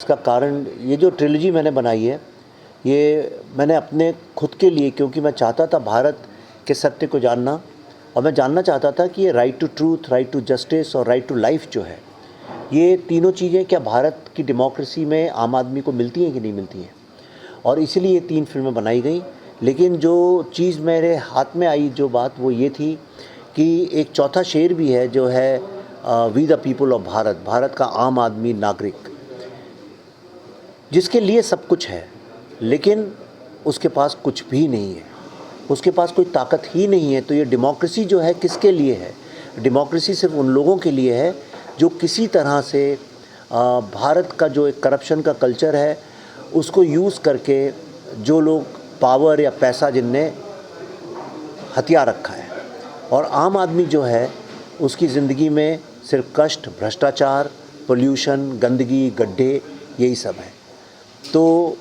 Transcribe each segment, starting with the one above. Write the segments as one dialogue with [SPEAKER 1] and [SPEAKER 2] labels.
[SPEAKER 1] इसका कारण ये जो ट्रिलॉजी मैंने बनाई है, ये मैंने अपने खुद के लिए, क्योंकि मैं चाहता था भारत के सत्य को जानना, और मैं जानना चाहता था कि ये right to truth, right to justice और राइट टू लाइफ जो है, ये तीनों चीज़ें क्या भारत की डेमोक्रेसी में आम आदमी को मिलती हैं कि नहीं मिलती हैं। और इसीलिए ये 3 फिल्में बनाई गई। लेकिन जो चीज़ मेरे हाथ में आई, जो बात, वो ये थी कि एक चौथा शेर भी है जो है we the people of Bharat, Bharat का आम आदमी नागरिक, जिसके लिए सब कुछ है लेकिन उसके पास कुछ भी नहीं है, उसके पास कोई ताकत ही नहीं है। तो ये डेमोक्रेसी जो है किसके लिए है? डेमोक्रेसी सिर्फ उन लोगों के लिए है जो किसी तरह से भारत का जो एक करप्शन का कल्चर है उसको यूज़ करके, जो लोग पावर या पैसा जिनने हथिया रखा है, और आम आदमी जो है उसकी ज़िंदगी में सिर्फ कष्ट, भ्रष्टाचार, पोल्यूशन, गंदगी, गड्ढे, यही सब है। तो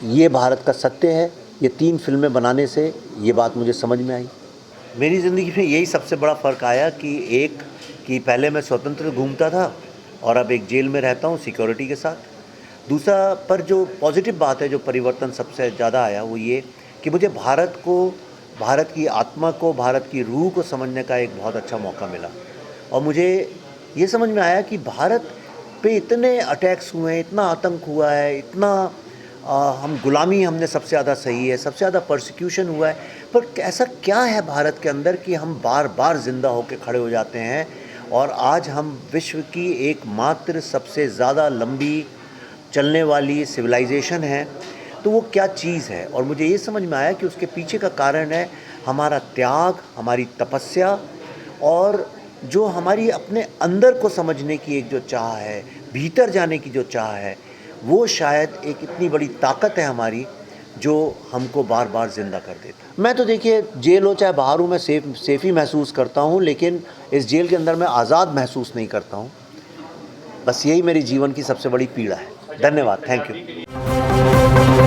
[SPEAKER 1] ये भारत का सत्य है। ये 3 फिल्में बनाने से ये बात मुझे समझ में आई। मेरी ज़िंदगी में यही सबसे बड़ा फ़र्क आया कि पहले मैं स्वतंत्र घूमता था और अब एक जेल में रहता हूँ सिक्योरिटी के साथ। दूसरा, पर जो पॉजिटिव बात है, जो परिवर्तन सबसे ज़्यादा आया, वो ये कि मुझे भारत को, भारत की आत्मा को, भारत की रूह को समझने का एक बहुत अच्छा मौका मिला। और मुझे ये समझ में आया कि भारत पे इतने अटैक्स हुए हैं, इतना आतंक हुआ है, इतना हम गुलामी, हमने सबसे ज़्यादा सही है, सबसे ज़्यादा परसिक्यूशन हुआ है, पर ऐसा क्या है भारत के अंदर कि हम बार बार ज़िंदा होकर खड़े हो जाते हैं और आज हम विश्व की एकमात्र सबसे ज़्यादा लंबी चलने वाली सिविलाइजेशन है। तो वो क्या चीज़ है? और मुझे ये समझ में आया कि उसके पीछे का कारण है हमारा त्याग, हमारी तपस्या, और जो हमारी अपने अंदर को समझने की एक जो चाह है, भीतर जाने की जो चाह है, वो शायद एक इतनी बड़ी ताकत है हमारी जो हमको बार बार ज़िंदा कर देती। मैं तो देखिए, जेल हो चाहे बाहर हूँ, मैं सेफ़ ही महसूस करता हूँ, लेकिन इस जेल के अंदर मैं आज़ाद महसूस नहीं करता हूँ। बस यही मेरी जीवन की सबसे बड़ी पीड़ा है। धन्यवाद, थैंक यू।